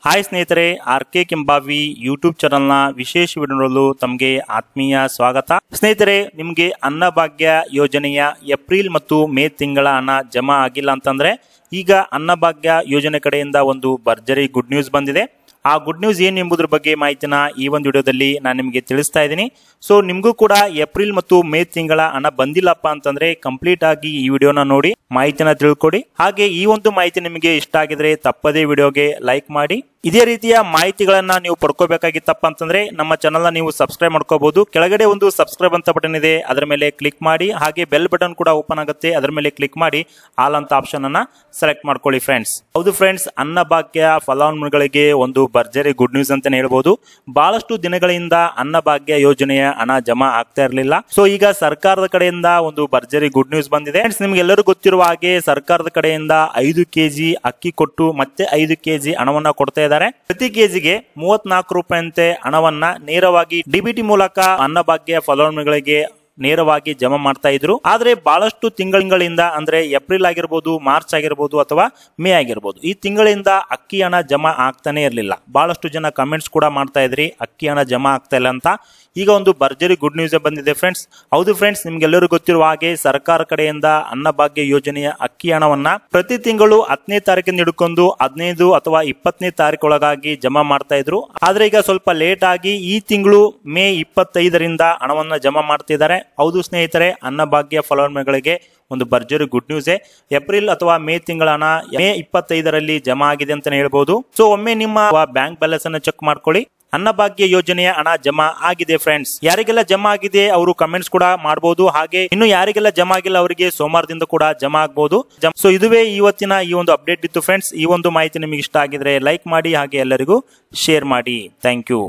Hi ಸ್ನೇಹಿತರೆ, RK. Kembhavi YouTube ಚಾನಲ್ನ ವಿಶೇಷ ವಿಡಿಯೋ ನೋಡಲು ತಮಗೆ ಆತ್ಮೀಯ ಸ್ವಾಗತ. ಸ್ನೇಹಿತರೆ, ನಿಮಗೆ ಅನ್ನಭಾಗ್ಯ ಯೋಜನೆಯ ಏಪ್ರಿಲ್ ಮತ್ತು ಮೇ ತಿಂಗಳ ಹಣ ಜಮಾ ಆಗಿಲ್ಲ ಅಂತಂದ್ರೆ ಈಗ ಅನ್ನಭಾಗ್ಯ ಯೋಜನೆ ಕಡೆಯಿಂದ ಒಂದು ಭರ್ಜರಿ ಗುಡ್ ನ್ಯೂಸ್ ಬಂದಿದೆ. ಆ ಗುಡ್ ನ್ಯೂಸ್ ಏನು ಎಂಬುದರ ಬಗ್ಗೆ ಮಾಹಿತಿನ ಈ ಒಂದು ವಿಡಿಯೋದಲ್ಲಿ ನಾನು ನಿಮಗೆ ತಿಳಿಸ್ತಾ ಇದ್ದೀನಿ. ಸೊ ನಿಮಗೂ ಕೂಡ ಏಪ್ರಿಲ್ ಮತ್ತು ಮೇ ತಿಂಗಳ ಹಣ ಬಂದಿಲ್ಲಪ್ಪ ಅಂತಂದ್ರೆ ಕಂಪ್ಲೀಟ್ ಆಗಿ ಈ ವಿಡಿಯೋನ ನೋಡಿ ಮಾಹಿತಿನ ತಿಳ್ಕೊಡಿ. ಹಾಗೆ ಈ ಒಂದು ಮಾಹಿತಿ ನಿಮಗೆ ಇಷ್ಟ ಆಗಿದ್ರೆ ತಪ್ಪದೇ ವಿಡಿಯೋಗೆ ಲೈಕ್ ಮಾಡಿ. ಇದೇ ರೀತಿಯ ಮಾಹಿತಿಗಳನ್ನ ನೀವು ಪಡ್ಕೋಬೇಕಾಗಿತ್ತಪ್ಪ ಅಂತಂದ್ರೆ ನಮ್ಮ ಚಾನಲ್ನ ನೀವು ಸಬ್ಸ್ಕ್ರೈಬ್ ಮಾಡ್ಕೋಬಹುದು. ಕೆಳಗಡೆ ಒಂದು ಸಬ್ಸ್ಕ್ರೈಬ್ ಅಂತ ಬಟನ್ ಇದೆ, ಅದರ ಮೇಲೆ ಕ್ಲಿಕ್ ಮಾಡಿ. ಹಾಗೆ ಬೆಲ್ ಬಟನ್ ಕೂಡ ಓಪನ್ ಆಗುತ್ತೆ, ಅದರ ಮೇಲೆ ಕ್ಲಿಕ್ ಮಾಡಿ ಆಲ್ ಅಂತ ಆಪ್ಷನ್ ಅನ್ನ ಸೆಲೆಕ್ಟ್ ಮಾಡ್ಕೊಳ್ಳಿ ಫ್ರೆಂಡ್ಸ್. ಹೌದು ಫ್ರೆಂಡ್ಸ್, ಅನ್ನಭಾಗ್ಯ ಫಲಾನುಭವಿಗಳಿಗೆ ಒಂದು ಭರ್ಜರಿ ಗುಡ್ ನ್ಯೂಸ್ ಅಂತಾನೆ ಹೇಳ್ಬೋದು. ಬಹಳಷ್ಟು ದಿನಗಳಿಂದ ಅನ್ನಭಾಗ್ಯ ಯೋಜನೆಯ ಹಣ ಜಮಾ ಆಗ್ತಾ ಇರಲಿಲ್ಲ. ಸೊ ಈಗ ಸರ್ಕಾರದ ಕಡೆಯಿಂದ ಒಂದು ಭರ್ಜರಿ ಗುಡ್ ನ್ಯೂಸ್ ಬಂದಿದೆ. ಫ್ರೆಂಡ್ಸ್, ನಿಮ್ಗೆಲ್ಲರೂ ಗೊತ್ತಿರುವ ಹಾಗೆ ಸರ್ಕಾರದ ಕಡೆಯಿಂದ 5 ಕೆಜಿ ಅಕ್ಕಿ ಕೊಟ್ಟು ಮತ್ತೆ 5 ಕೆಜಿ ಹಣವನ್ನ ಕೊಡ್ತಾ ಇದ್ದಾರೆ. ಪ್ರತಿ ಕೆಜಿಗೆ 34 ರೂಪಾಯಿಯಂತೆ ಹಣವನ್ನ ನೇರವಾಗಿ ಡಿಬಿಟಿ ಮೂಲಕ ಅನ್ನಭಾಗ್ಯ ಫಲಾನುಭವಿಗಳಿಗೆ ನೇರವಾಗಿ ಜಮಾ ಮಾಡ್ತಾ ಇದ್ರು. ಆದ್ರೆ ಬಹಳಷ್ಟು ತಿಂಗಳಿಂದ ಅಂದ್ರೆ ಏಪ್ರಿಲ್ ಆಗಿರ್ಬೋದು, ಮಾರ್ಚ್ ಆಗಿರ್ಬೋದು ಅಥವಾ ಮೇ ಆಗಿರ್ಬೋದು, ಈ ತಿಂಗಳಿಂದ ಅಕ್ಕಿ ಹಣ ಜಮಾ ಆಗ್ತಾನೆ ಇರಲಿಲ್ಲ. ಬಹಳಷ್ಟು ಜನ ಕಮೆಂಟ್ಸ್ ಕೂಡ ಮಾಡ್ತಾ ಇದ್ರಿ ಅಕ್ಕಿ ಹಣ ಜಮಾ ಆಗ್ತಾ ಇಲ್ಲ ಅಂತ. ಈಗ ಒಂದು ಭರ್ಜರಿ ಗುಡ್ ನ್ಯೂಸ್ ಬಂದಿದೆ ಫ್ರೆಂಡ್ಸ್. ಹೌದು ಫ್ರೆಂಡ್ಸ್, ನಿಮ್ಗೆಲ್ಲರೂ ಗೊತ್ತಿರುವ ಹಾಗೆ ಸರ್ಕಾರ ಕಡೆಯಿಂದ ಅನ್ನಭಾಗ್ಯ ಯೋಜನೆಯ ಅಕ್ಕಿ ಹಣವನ್ನ ಪ್ರತಿ ತಿಂಗಳು 10ನೇ ತಾರೀಕಿಂದ ಹಿಡ್ಕೊಂಡು 15 ಅಥವಾ 20ನೇ ತಾರೀಕೊಳಗಾಗಿ ಜಮಾ ಮಾಡ್ತಾ ಇದ್ರು. ಆದ್ರೆ ಈಗ ಸ್ವಲ್ಪ ಲೇಟ್ ಆಗಿ ಈ ತಿಂಗಳು ಮೇ 25ರಿಂದ ಹಣವನ್ನ ಜಮಾ ಮಾಡ್ತಿದ್ದಾರೆ. ಹೌದು ಸ್ನೇಹಿತರೆ, ಅನ್ನಭಾಗ್ಯ ಫಲಾನುಭವಿಗಳಿಗೆ ಒಂದು ಭರ್ಜರಿ ಗುಡ್ ನ್ಯೂಸ್. ಏಪ್ರಿಲ್ ಅಥವಾ ಮೇ ತಿಂಗಳ ಹಣ ಮೇ 25ರಲ್ಲಿ ಜಮಾ ಆಗಿದೆ ಅಂತಾನೆ ಹೇಳ್ಬೋದು. ಸೊ ಒಮ್ಮೆ ನಿಮ್ಮ ಬ್ಯಾಂಕ್ ಬ್ಯಾಲೆನ್ಸ್ ಅನ್ನು ಚೆಕ್ ಮಾಡ್ಕೊಳ್ಳಿ. ಅನ್ನಭಾಗ್ಯ ಯೋಜನೆಯ ಹಣ ಜಮಾ ಆಗಿದೆ ಫ್ರೆಂಡ್ಸ್. ಯಾರಿಗೆಲ್ಲ ಜಮಾ ಆಗಿದೆ ಅವರು ಕಮೆಂಟ್ಸ್ ಕೂಡ ಮಾಡಬಹುದು. ಹಾಗೆ ಇನ್ನು ಯಾರಿಗೆಲ್ಲ ಜಮಾ ಆಗಿಲ್ಲ ಅವರಿಗೆ ಸೋಮವಾರದಿಂದ ಕೂಡ ಜಮಾ ಆಗಬಹುದು. ಸೊ ಇದುವೇ ಇವತ್ತಿನ ಈ ಒಂದು ಅಪ್ಡೇಟ್ ಇತ್ತು ಫ್ರೆಂಡ್ಸ್. ಈ ಒಂದು ಮಾಹಿತಿ ನಿಮಗೆ ಇಷ್ಟ ಆಗಿದ್ರೆ ಲೈಕ್ ಮಾಡಿ, ಹಾಗೆ ಎಲ್ಲರಿಗೂ ಶೇರ್ ಮಾಡಿ. Thank you.